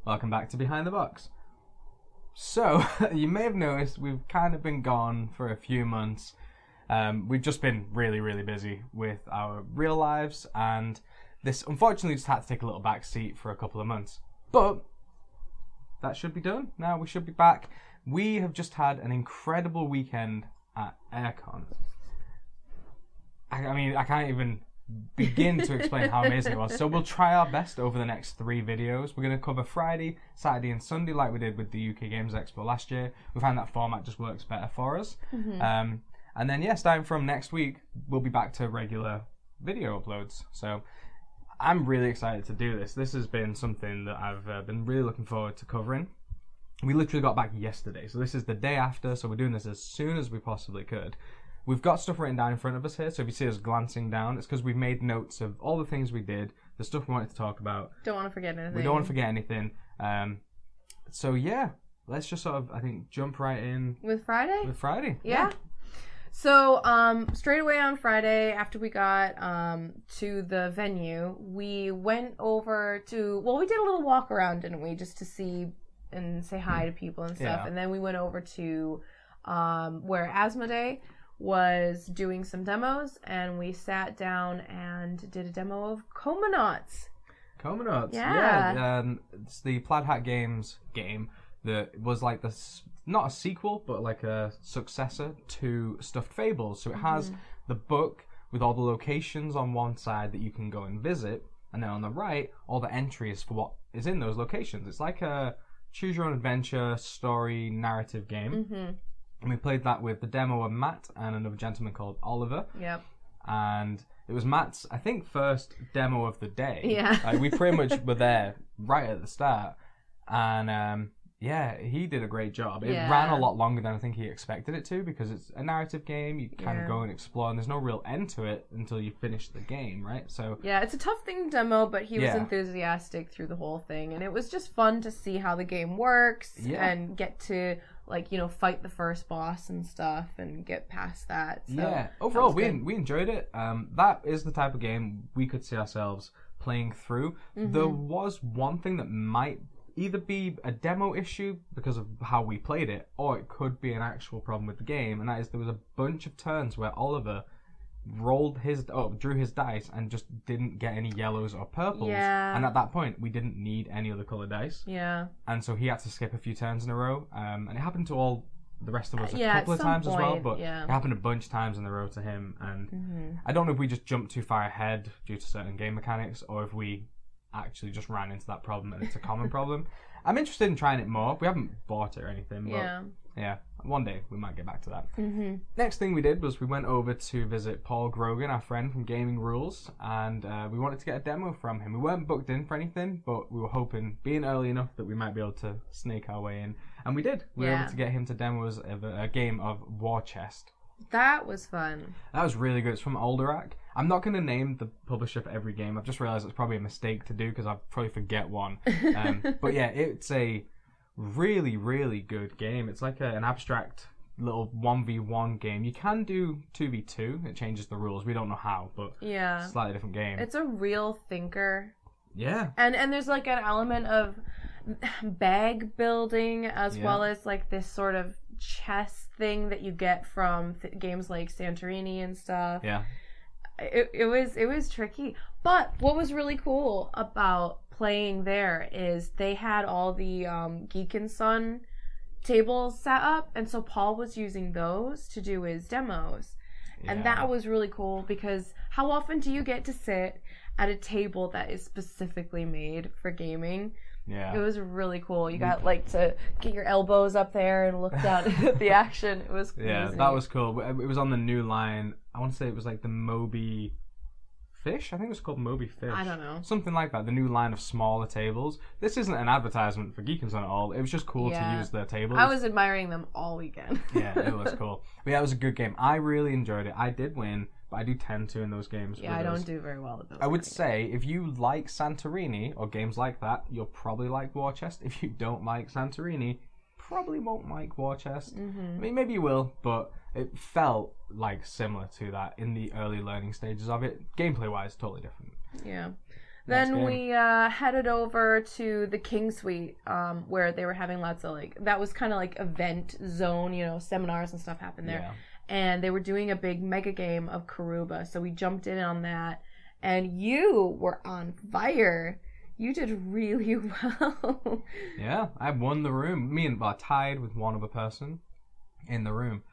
Welcome back to Behind the Box. So, you may have noticed we've kind of been gone for a few months. We've just been really, really busy with our real lives, and this unfortunately just had to take a little back seat for a couple of months. But that should be done. Now we should be back. We have just had an incredible weekend at Airecon. I mean, I can't even begin to explain how amazing it was. So we'll try our best over the next 3 videos. We're going to cover Friday, Saturday and Sunday like we did with the UK Games Expo last year. We found that format just works better for us. Mm-hmm. And then, starting from next week, we'll be back to regular video uploads. So I'm really excited to do this. This has been something that I've been really looking forward to covering. We literally got back yesterday, so this is the day after, so we're doing this as soon as we possibly could. We've got stuff written down in front of us here, so if you see us glancing down, it's because we've made notes of all the things we did, the stuff we wanted to talk about. Don't want to forget anything. We don't want to forget anything. So yeah, let's just sort of, I think, jump right in. With Friday? With Friday. Yeah. So, straight away on Friday, after we got to the venue, we went over to, we did a little walk around, didn't we, just to see and say hi to people and stuff. Yeah. And then we went over to where Asmodee was doing some demos, and we sat down and did a demo of Comanauts. Comanauts, yeah. It's the Plaid Hat Games game that was like not a sequel, but like a successor to Stuffed Fables. So it has the book with all the locations on one side that you can go and visit, and then on the right, all the entries for what is in those locations. It's like a choose-your-own-adventure story narrative game. Mm-hmm. And we played that with the demo of Matt and another gentleman called Oliver. Yep. And it was Matt's, I think, first demo of the day. Yeah. Like, we pretty much were there right at the start. And he did a great job. It ran a lot longer than I think he expected it to, because it's a narrative game. You kind of go and explore, and there's no real end to it until you finish the game, right? So yeah, it's a tough thing to demo, but he was enthusiastic through the whole thing, and it was just fun to see how the game works and get to fight the first boss and stuff and get past that. So overall we enjoyed it. That is the type of game we could see ourselves playing through. There was one thing that might either be a demo issue because of how we played it, or it could be an actual problem with the game, and that is there was a bunch of turns where Oliver drew his dice and just didn't get any yellows or purples. Yeah. And at that point, we didn't need any other colored dice. Yeah. And so he had to skip a few turns in a row. And it happened to all the rest of us a couple of times as well, but it happened a bunch of times in a row to him. And I don't know if we just jumped too far ahead due to certain game mechanics, or if we actually just ran into that problem and it's a common problem. I'm interested in trying it more. We haven't bought it or anything, but yeah, one day we might get back to that. Next thing we did was we went over to visit Paul Grogan, our friend from Gaming Rules, and we wanted to get a demo from him. We weren't booked in for anything, but we were hoping, being early enough, that we might be able to snake our way in. And we did. We were able to get him to demo us a game of War Chest. That was fun. That was really good. It's from Alderac. I'm not going to name the publisher for every game. I've just realised it's probably a mistake to do because I'll probably forget one. But yeah, it's a really, really good game. It's like an abstract little 1v1 game. You can do 2v2. It changes the rules. We don't know how, but it's a slightly different game. It's a real thinker. Yeah. And there's like an element of bag building as well as like this sort of chess thing that you get from games like Santorini and stuff. Yeah. It was tricky. But what was really cool about playing there is they had all the Geek and Sun tables set up, and so Paul was using those to do his demos. And that was really cool, because how often do you get to sit at a table that is specifically made for gaming? Yeah. It was really cool. You got to get your elbows up there and look down at the action. It was crazy. Yeah, that was cool. It was on the new line. I want to say it was like the Moby Fish? I think it was called Moby Fish. I don't know. Something like that. The new line of smaller tables. This isn't an advertisement for Geek and Sun at all. It was just cool to use their tables. I was admiring them all weekend. Yeah, it was cool. But yeah, it was a good game. I really enjoyed it. I did win, but I do tend to in those games. Yeah, I don't do very well at those. I would say if you like Santorini or games like that, you'll probably like War Chest. If you don't like Santorini, probably won't like War Chest. I mean, maybe you will, but it felt like similar to that in the early learning stages of it. Gameplay wise, totally different. Yeah. Then we headed over to the King Suite, where they were having lots of that was kind of like event zone, seminars and stuff happened there. Yeah. And they were doing a big mega game of Karuba, so we jumped in on that. And you were on fire. You did really well. Yeah, I won the room. I tied with one other person in the room.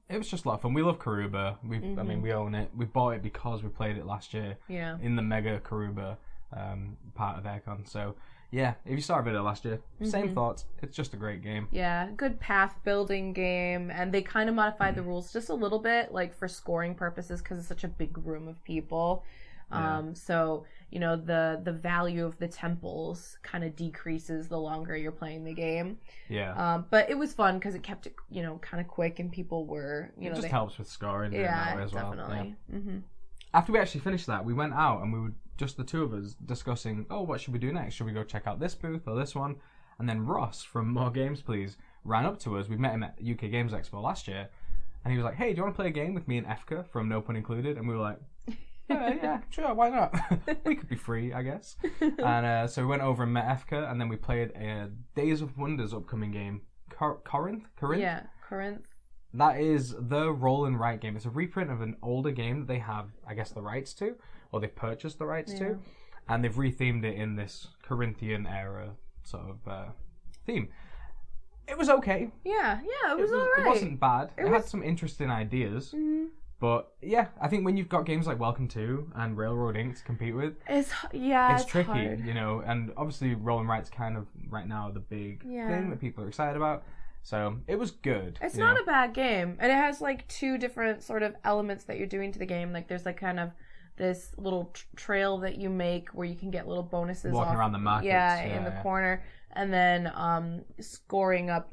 It was just a lot of fun. We love Karuba. We own it. We bought it because we played it last year. Yeah. In the Mega Karuba part of Airecon. So yeah, if you saw our video last year, same thoughts. It's just a great game. Yeah, good path building game, and they kind of modified the rules just a little bit, for scoring purposes, because it's such a big room of people. So the value of the temples kind of decreases the longer you're playing the game. Yeah. But it was fun because it kept it kind of quick, and people were it just helps with scoring. Yeah, as well. Definitely. Yeah. Mm-hmm. After we actually finished that, we went out and we were just the two of us discussing, what should we do next? Should we go check out this booth or this one? And then Ross from More Games Please ran up to us. We met him at UK Games Expo last year, and he was like, "Hey, do you want to play a game with me and Efka from No Pun Included?" And we were like, yeah, sure, why not? We could be free, I guess. And so we went over and met Efka, and then we played Days of Wonder's upcoming game, Corinth? Yeah, Corinth. That is the roll and write game. It's a reprint of an older game that they have, I guess, the rights to, or they've purchased the rights to, and they've rethemed it in this Corinthian era sort of theme. It was okay. Yeah, it was alright. It wasn't bad. It had some interesting ideas. Mm-hmm. But yeah, I think when you've got games like Welcome to and Railroad Inc. to compete with, it's tricky, hard. And obviously Roll and Write's kind of right now the big thing that people are excited about. So it was good. It's not a bad game, and it has two different sort of elements that you're doing to the game. There's kind of this little trail that you make where you can get little bonuses walking around the markets. In the corner, and then scoring up,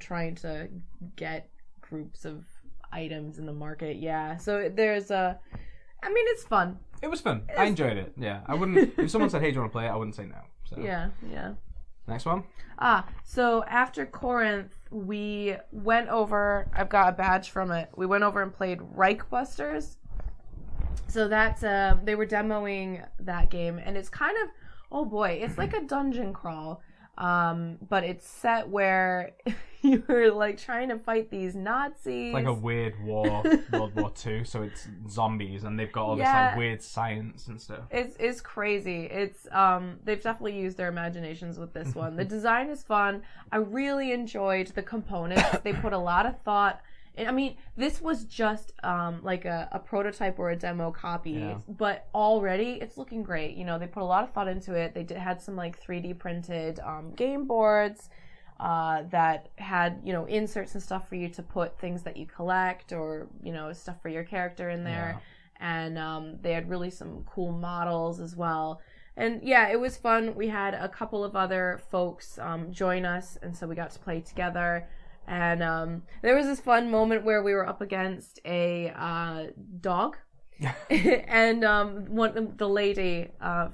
trying to get groups of items in the market. Yeah, so there's it's fun. It was fun. I enjoyed it. Yeah, I wouldn't. If someone said, "Hey, do you want to play it?" I wouldn't say no. So. Yeah. Next one. So after Corinth, we went over. I've got a badge from it. We went over and played Reichbusters. So that's they were demoing that game, and it's kind of it's like a dungeon crawl. But it's set where you're trying to fight these Nazis. It's like a weird war, World War II. So it's zombies, and they've got all this weird science and stuff. It's crazy. It's they've definitely used their imaginations with this one. The design is fun. I really enjoyed the components. They put a lot of thought. This was just a prototype or a demo copy, but already it's looking great. They put a lot of thought into it. They had some 3D printed game boards that had inserts and stuff for you to put things that you collect or stuff for your character in there, and they had really some cool models as well. And it was fun. We had a couple of other folks join us, and so we got to play together. And there was this fun moment where we were up against a dog, and the lady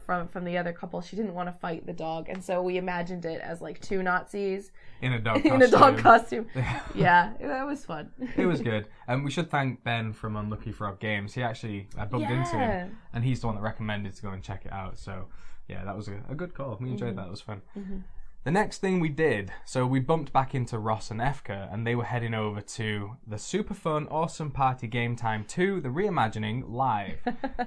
from the other couple, she didn't want to fight the dog, and so we imagined it as two Nazis in a dog costume. in a dog costume. Yeah, it was fun. It was good, and we should thank Ben from Unlucky Frog Games. He actually I bumped into him, and he's the one that recommended to go and check it out. So yeah, that was a good call. We enjoyed that. It was fun. Mm-hmm. The next thing we did, so we bumped back into Ross and Efka, and they were heading over to the super fun, awesome party Game Time 2, the Reimagining Live.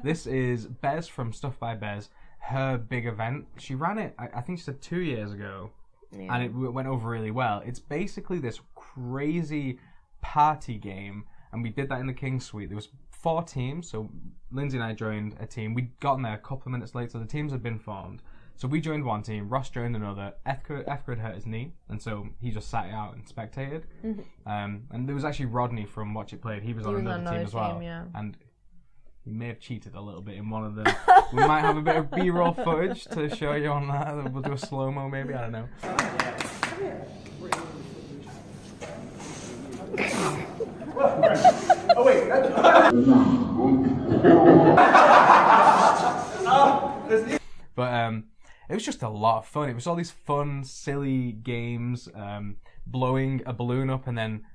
This is Bez from Stuff by Bez, her big event. She ran it, I think she said 2 years ago, and it went over really well. It's basically this crazy party game, and we did that in the King's Suite. There was 4 teams, so Lindsay and I joined a team. We'd gotten there a couple of minutes late, so the teams had been formed. So we joined one team, Ross joined another, Efka had hurt his knee, and so he just sat it out and spectated. Mm-hmm. And there was actually Rodney from Watch It Played, he was on another team as well. And he may have cheated a little bit in one of them. We might have a bit of B-roll footage to show you on that. We'll do a slow-mo maybe, I don't know. Oh wait, but it was just a lot of fun. It was all these fun, silly games, blowing a balloon up and then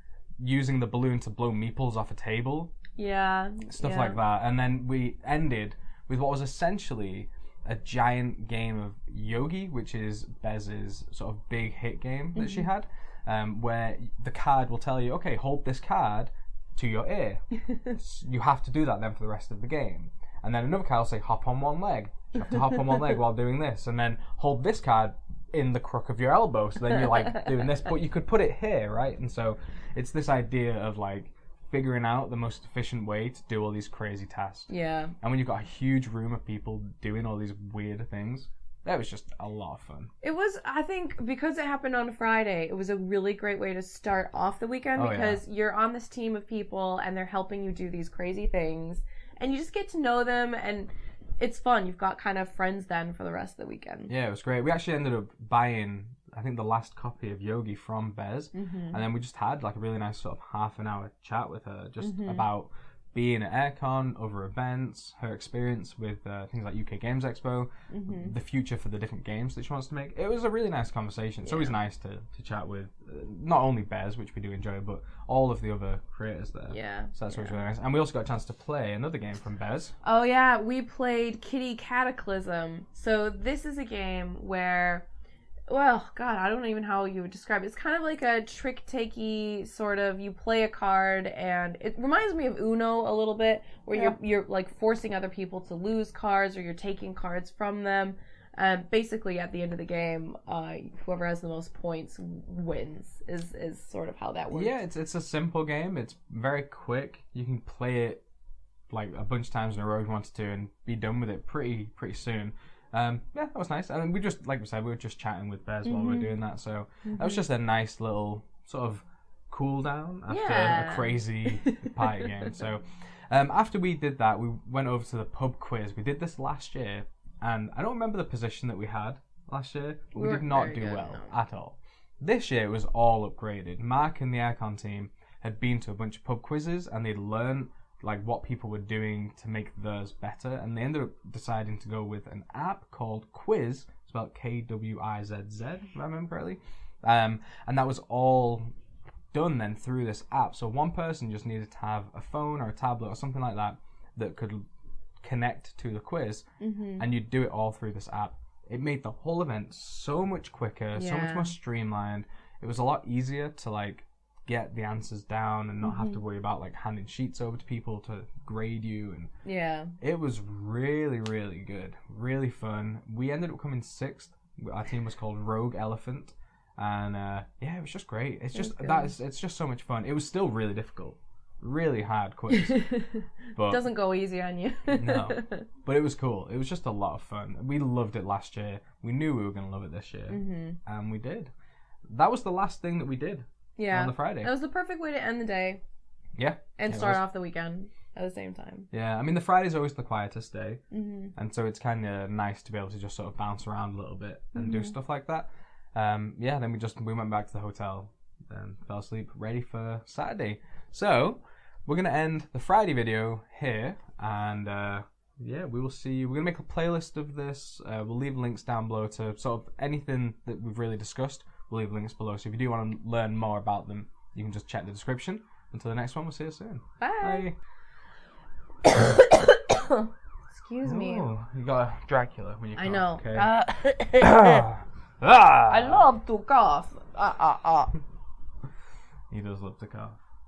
using the balloon to blow meeples off a table. Yeah. Stuff like that. And then we ended with what was essentially a giant game of Yogi, which is Bez's sort of big hit game that she had, where the card will tell you, okay, hold this card to your ear. You have to do that then for the rest of the game. And then another card will say, hop on one leg. You have to hop on one leg while doing this. And then hold this card in the crook of your elbow. So then you're like doing this, but you could put it here, right? And so it's this idea of like figuring out the most efficient way to do all these crazy tasks. Yeah. And when you've got a huge room of people doing all these weird things, that was just a lot of fun. It was, I think, because it happened on Friday, it was a really great way to start off the weekend because you're on this team of people and they're helping you do these crazy things and you just get to know them and it's fun. You've got kind of friends then for the rest of the weekend. Yeah, it was great. We actually ended up buying, I think, the last copy of Yogi from Bez, and then we just had like a really nice sort of half an hour chat with her just about being at Airecon, other events, her experience with things like UK Games Expo, the future for the different games that she wants to make. It was a really nice conversation. It's always nice to chat with not only Bez, which we do enjoy, but all of the other creators there. Yeah. So that's always really nice. And we also got a chance to play another game from Bez. Oh yeah, we played Kitty Cataclysm. So this is a game where, well, God, I don't even know how you would describe it. It's kind of like a trick-takey sort of, you play a card, and it reminds me of Uno a little bit, where you're like forcing other people to lose cards, or you're taking cards from them. Basically, at the end of the game, whoever has the most points wins, is sort of how that works. Yeah, it's a simple game. It's very quick. You can play it like a bunch of times in a row if you wanted to, and be done with it pretty soon. Yeah, that was nice. I mean, we just, like we said, we were just chatting with Bez while we were doing that, so that was just a nice little sort of cool down after a crazy party game. So after we did that, we went over to the pub quiz. We did this last year, and I don't remember the position that we had last year, but we did not do well at all. This year it was all upgraded. Mark and the Airecon team had been to a bunch of pub quizzes, and they'd learned like what people were doing to make theirs better, and they ended up deciding to go with an app called Quiz, spelled Kwizz, if I remember correctly, and that was all done then through this app. So one person just needed to have a phone or a tablet or something like that that could connect to the quiz, and you'd do it all through this app. It made the whole event so much quicker, so much more streamlined. It was a lot easier to like get the answers down and not have to worry about like handing sheets over to people to grade you, and it was really good, really fun. We ended up coming 6th. Our team was called Rogue Elephant, and yeah, it was just great. It's just it's just so much fun. It was still really difficult, really hard quiz, but it doesn't go easy on you. No, but it was cool. It was just a lot of fun. We loved it last year. We knew we were going to love it this year, and we did. That was the last thing that we did. Yeah, on the Friday. It was the perfect way to end the day. Yeah. And start off the weekend at the same time. Yeah, I mean, the Friday's always the quietest day. And so it's kind of nice to be able to just sort of bounce around a little bit and do stuff like that. Yeah, then we went back to the hotel and fell asleep, ready for Saturday. So we're going to end the Friday video here. And yeah, we will see. We're going to make a playlist of this. We'll leave links down below to sort of anything that we've really discussed. We'll leave links below, so if you do want to learn more about them, you can just check the description. Until the next one, we'll see you soon. Bye. Excuse me. You got a Dracula when you cough. I know. Okay? I love to cough. He does love to cough.